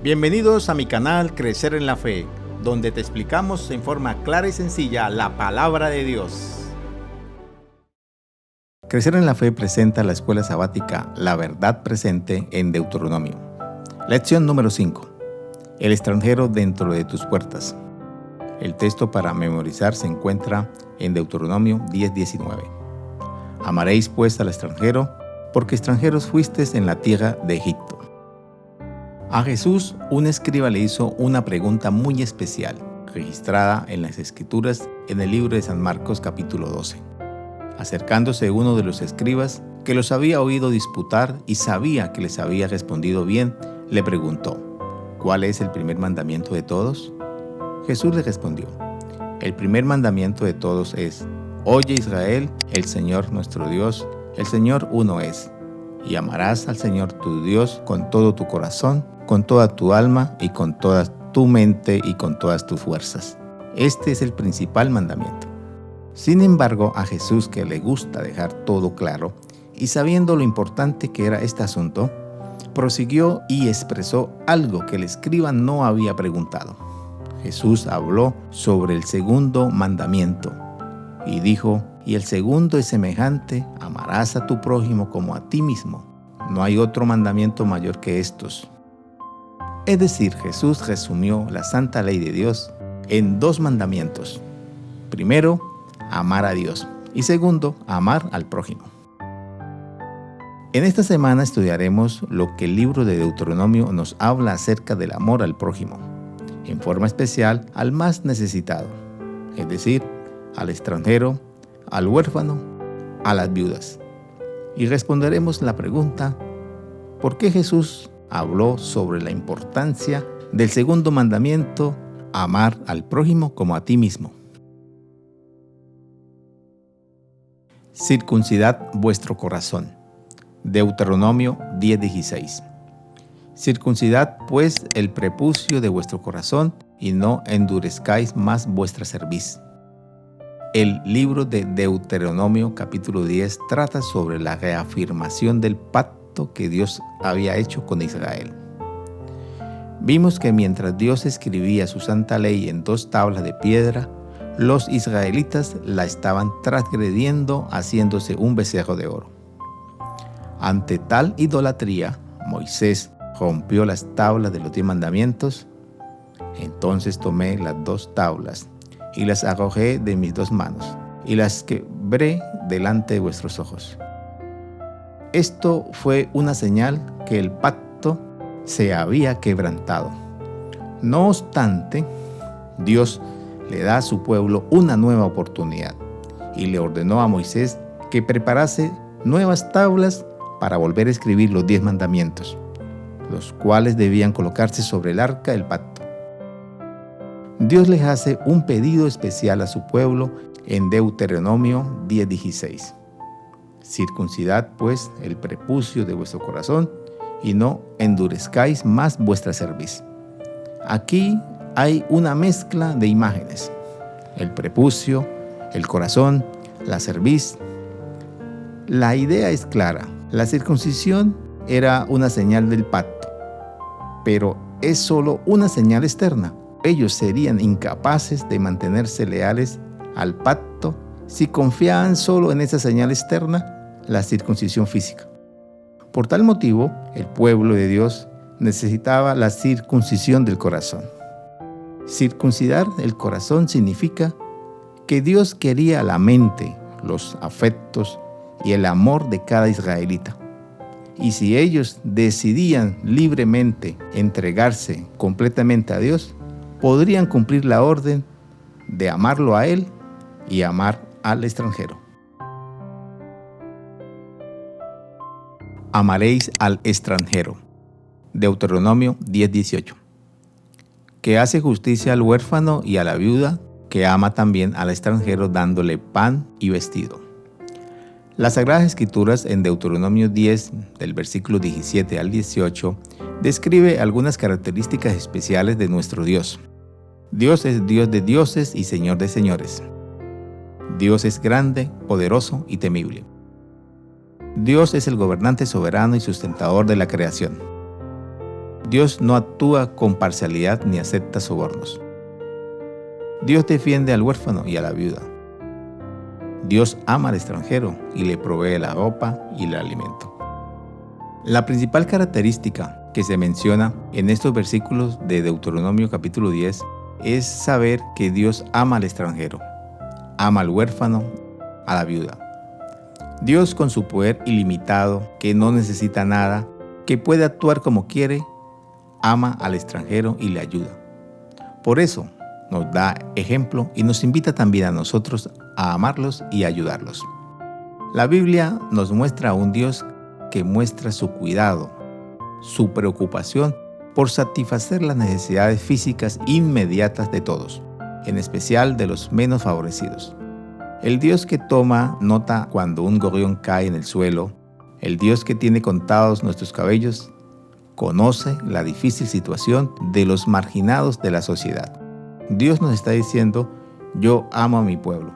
Bienvenidos a mi canal Crecer en la Fe, donde te explicamos en forma clara y sencilla la palabra de Dios. Crecer en la Fe presenta la escuela sabática La Verdad Presente en Deuteronomio. Lección número 5. El extranjero dentro de tus puertas. El texto para memorizar se encuentra en Deuteronomio 10:19. Amaréis pues al extranjero, porque extranjeros fuisteis en la tierra de Egipto. A Jesús, un escriba le hizo una pregunta muy especial, registrada en las Escrituras en el libro de San Marcos capítulo 12. Acercándose uno de los escribas, que los había oído disputar y sabía que les había respondido bien, le preguntó: ¿cuál es el primer mandamiento de todos? Jesús le respondió: el primer mandamiento de todos es: Oye Israel, el Señor nuestro Dios, el Señor uno es. Y amarás al Señor tu Dios con todo tu corazón, con toda tu alma y con toda tu mente y con todas tus fuerzas. Este es el principal mandamiento. Sin embargo, a Jesús, que le gusta dejar todo claro, y sabiendo lo importante que era este asunto, prosiguió y expresó algo que el escriba no había preguntado. Jesús habló sobre el segundo mandamiento y dijo: y el segundo es semejante: amarás a tu prójimo como a ti mismo. No hay otro mandamiento mayor que estos. Es decir, Jesús resumió la santa ley de Dios en dos mandamientos. Primero, amar a Dios, y segundo, amar al prójimo. En esta semana estudiaremos lo que el libro de Deuteronomio nos habla acerca del amor al prójimo, en forma especial al más necesitado, es decir, al extranjero, al huérfano, a las viudas. Y responderemos la pregunta: ¿por qué Jesús habló sobre la importancia del segundo mandamiento, amar al prójimo como a ti mismo? Circuncidad vuestro corazón. Deuteronomio 10:16. Circuncidad pues el prepucio de vuestro corazón y no endurezcáis más vuestra cerviz. El libro de Deuteronomio capítulo 10 trata sobre la reafirmación del pacto que Dios había hecho con Israel. Vimos que mientras Dios escribía su santa ley en dos tablas de piedra, los israelitas la estaban transgrediendo haciéndose un becerro de oro. Ante tal idolatría, Moisés rompió las tablas de los 10 mandamientos. Entonces tomé las dos tablas y las arrojé de mis dos manos, y las quebré delante de vuestros ojos. Esto fue una señal que el pacto se había quebrantado. No obstante, Dios le da a su pueblo una nueva oportunidad, y le ordenó a Moisés que preparase nuevas tablas para volver a escribir los 10 mandamientos, los cuales debían colocarse sobre el arca del pacto. Dios les hace un pedido especial a su pueblo en Deuteronomio 10:16. Circuncidad pues el prepucio de vuestro corazón y no endurezcáis más vuestra cerviz. Aquí hay una mezcla de imágenes: el prepucio, el corazón, la cerviz. La idea es clara: la circuncisión era una señal del pacto, pero es solo una señal externa. Ellos serían incapaces de mantenerse leales al pacto si confiaban solo en esa señal externa, la circuncisión física. Por tal motivo, el pueblo de Dios necesitaba la circuncisión del corazón. Circuncidar el corazón significa que Dios quería la mente, los afectos y el amor de cada israelita. Y si ellos decidían libremente entregarse completamente a Dios, podrían cumplir la orden de amarlo a Él y amar al extranjero. Amaréis al extranjero. Deuteronomio 10:18. Que hace justicia al huérfano y a la viuda, que ama también al extranjero dándole pan y vestido. Las Sagradas Escrituras en Deuteronomio 10, del versículo 17 al 18, describe algunas características especiales de nuestro Dios. Dios es Dios de dioses y Señor de señores. Dios es grande, poderoso y temible. Dios es el gobernante soberano y sustentador de la creación. Dios no actúa con parcialidad ni acepta sobornos. Dios defiende al huérfano y a la viuda. Dios ama al extranjero y le provee la ropa y el alimento. La principal característica que se menciona en estos versículos de Deuteronomio capítulo 10 es saber que Dios ama al extranjero, ama al huérfano, a la viuda. Dios, con su poder ilimitado, que no necesita nada, que puede actuar como quiere, ama al extranjero y le ayuda. Por eso nos da ejemplo y nos invita también a nosotros a amarlos y ayudarlos. La Biblia nos muestra a un Dios que muestra su cuidado, su preocupación por satisfacer las necesidades físicas inmediatas de todos, en especial de los menos favorecidos. El Dios que toma nota cuando un gorrión cae en el suelo, el Dios que tiene contados nuestros cabellos, conoce la difícil situación de los marginados de la sociedad. Dios nos está diciendo: yo amo a mi pueblo,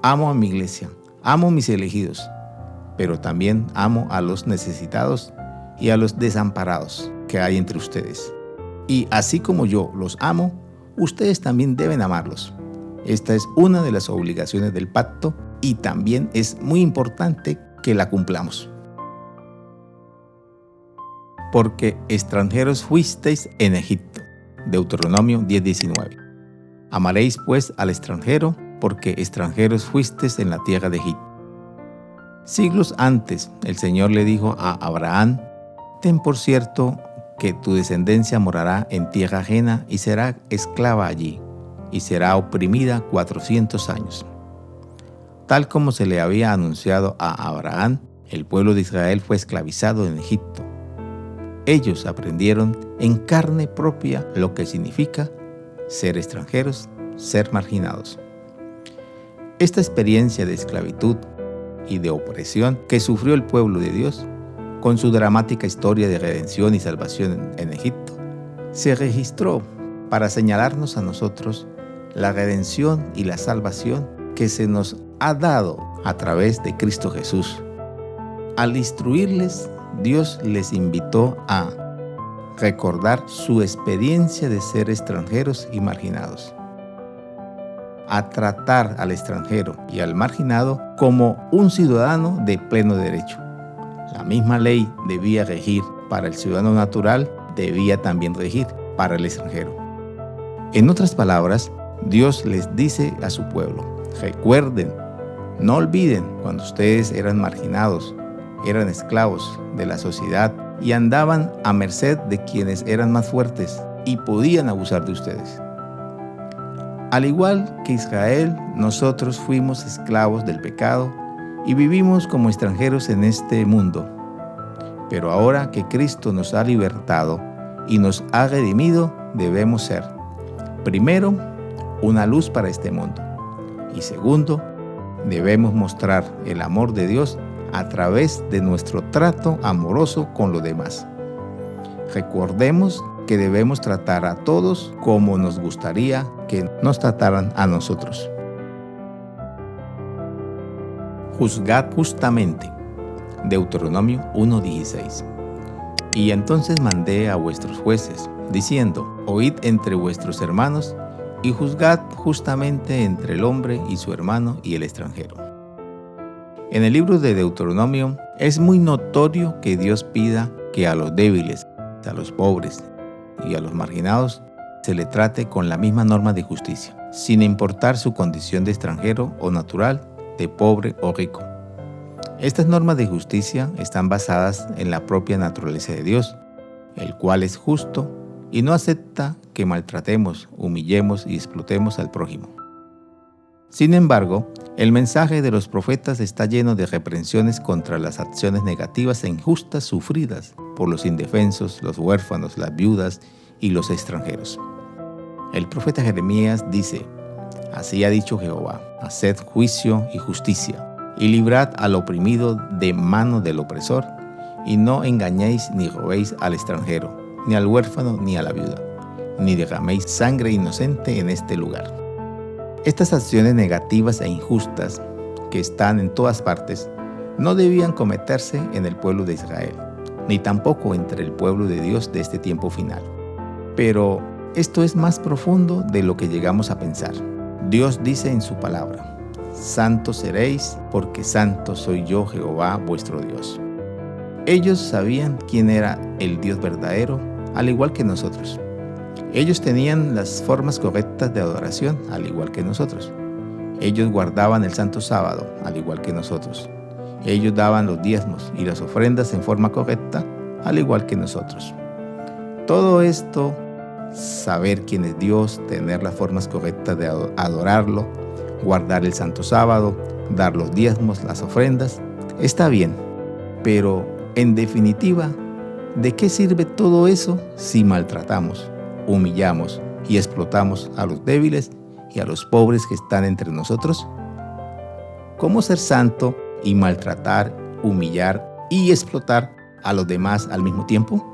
amo a mi iglesia, amo a mis elegidos, pero también amo a los necesitados y a los desamparados que hay entre ustedes. Y así como yo los amo, ustedes también deben amarlos. Esta es una de las obligaciones del pacto y también es muy importante que la cumplamos. Porque extranjeros fuisteis en Egipto. Deuteronomio 10:19. Amaréis pues al extranjero, porque extranjeros fuisteis en la tierra de Egipto. Siglos antes, el Señor le dijo a Abraham: ten por cierto que tu descendencia morará en tierra ajena y será esclava allí, y será oprimida 400 años. Tal como se le había anunciado a Abraham, el pueblo de Israel fue esclavizado en Egipto. Ellos aprendieron en carne propia lo que significa ser extranjeros, ser marginados. Esta experiencia de esclavitud y de opresión que sufrió el pueblo de Dios, con su dramática historia de redención y salvación en Egipto, se registró para señalarnos a nosotros la redención y la salvación que se nos ha dado a través de Cristo Jesús. Al instruirles, Dios les invitó a recordar su experiencia de ser extranjeros y marginados, a tratar al extranjero y al marginado como un ciudadano de pleno derecho. La misma ley debía regir para el ciudadano natural, debía también regir para el extranjero. En otras palabras, Dios les dice a su pueblo: recuerden, no olviden cuando ustedes eran marginados, eran esclavos de la sociedad y andaban a merced de quienes eran más fuertes y podían abusar de ustedes. Al igual que Israel, nosotros fuimos esclavos del pecado y vivimos como extranjeros en este mundo. Pero ahora que Cristo nos ha libertado y nos ha redimido, debemos ser, primero, una luz para este mundo. Y segundo, debemos mostrar el amor de Dios a través de nuestro trato amoroso con los demás. Recordemos que debemos tratar a todos como nos gustaría que nos trataran a nosotros. Juzgad justamente. Deuteronomio 1:16. Y entonces mandé a vuestros jueces, diciendo: oíd entre vuestros hermanos y juzgad justamente entre el hombre y su hermano y el extranjero. En el libro de Deuteronomio es muy notorio que Dios pida que a los débiles, a los pobres y a los marginados se le trate con la misma norma de justicia, sin importar su condición de extranjero o natural, de pobre o rico. Estas normas de justicia están basadas en la propia naturaleza de Dios, el cual es justo y no acepta que maltratemos, humillemos y explotemos al prójimo. Sin embargo, el mensaje de los profetas está lleno de reprensiones contra las acciones negativas e injustas sufridas por los indefensos, los huérfanos, las viudas y los extranjeros. El profeta Jeremías dice: así ha dicho Jehová, haced juicio y justicia, y librad al oprimido de mano del opresor, y no engañéis ni robéis al extranjero, ni al huérfano ni a la viuda, ni derraméis sangre inocente en este lugar. Estas acciones negativas e injustas, que están en todas partes, no debían cometerse en el pueblo de Israel. ni tampoco entre el pueblo de Dios de este tiempo final. Pero esto es más profundo de lo que llegamos a pensar. Dios dice en su palabra: santos seréis, porque santo soy yo, Jehová, vuestro Dios. Ellos sabían quién era el Dios verdadero, al igual que nosotros. Ellos tenían las formas correctas de adoración, al igual que nosotros. Ellos guardaban el santo sábado, al igual que nosotros. Ellos daban los diezmos y las ofrendas en forma correcta, al igual que nosotros. Todo esto, saber quién es Dios, tener las formas correctas de adorarlo, guardar el santo sábado, dar los diezmos, las ofrendas, está bien. Pero, en definitiva, ¿de qué sirve todo eso si maltratamos, humillamos y explotamos a los débiles y a los pobres que están entre nosotros? ¿Cómo ser santo y maltratar, humillar y explotar a los demás al mismo tiempo?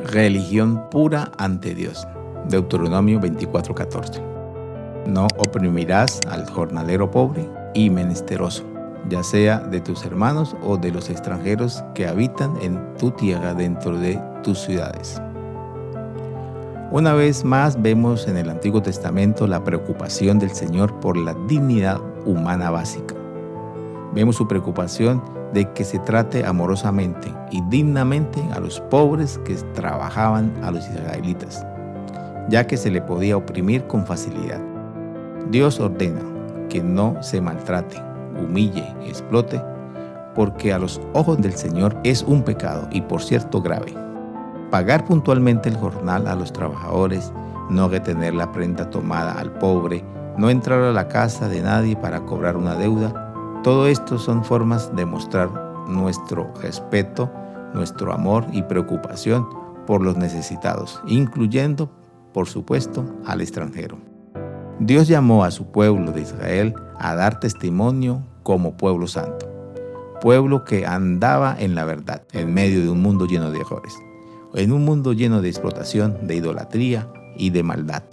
Religión pura ante Dios. Deuteronomio 24:14. No oprimirás al jornalero pobre y menesteroso, ya sea de tus hermanos o de los extranjeros que habitan en tu tierra dentro de tus ciudades. Una vez más vemos en el Antiguo Testamento la preocupación del Señor por la dignidad humana básica. Vemos su preocupación de que se trate amorosamente y dignamente a los pobres que trabajaban a los israelitas, ya que se le podía oprimir con facilidad. Dios ordena que no se maltrate, humille, explote, porque a los ojos del Señor es un pecado y por cierto grave. Pagar puntualmente el jornal a los trabajadores, no retener la prenda tomada al pobre, no entrar a la casa de nadie para cobrar una deuda, todo esto son formas de mostrar nuestro respeto, nuestro amor y preocupación por los necesitados, incluyendo, por supuesto, al extranjero. Dios llamó a su pueblo de Israel a dar testimonio como pueblo santo, pueblo que andaba en la verdad, en medio de un mundo lleno de errores, en un mundo lleno de explotación, de idolatría y de maldad.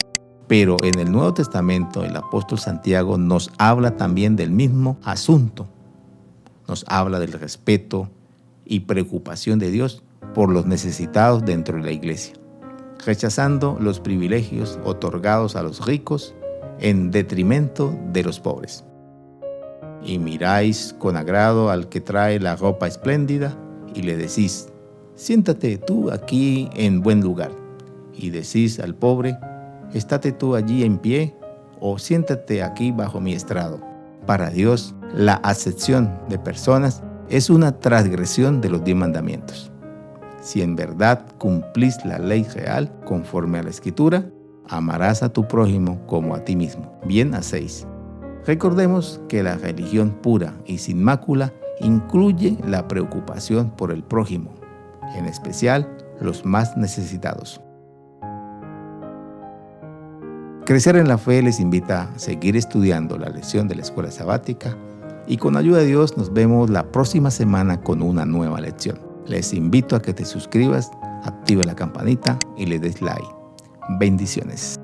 Pero en el Nuevo Testamento el apóstol Santiago nos habla también del mismo asunto. Nos habla del respeto y preocupación de Dios por los necesitados dentro de la iglesia, rechazando los privilegios otorgados a los ricos en detrimento de los pobres. Y miráis con agrado al que trae la ropa espléndida y le decís: siéntate tú aquí en buen lugar. Y decís al pobre: estate tú allí en pie, o siéntate aquí bajo mi estrado. Para Dios, la acepción de personas es una transgresión de los 10 mandamientos. Si en verdad cumplís la ley real conforme a la Escritura, amarás a tu prójimo como a ti mismo. Bien hacéis. Recordemos que la religión pura y sin mácula incluye la preocupación por el prójimo, en especial los más necesitados. Crecer en la Fe les invita a seguir estudiando la lección de la escuela sabática y con ayuda de Dios nos vemos la próxima semana con una nueva lección. Les invito a que te suscribas, active la campanita y le des like. Bendiciones.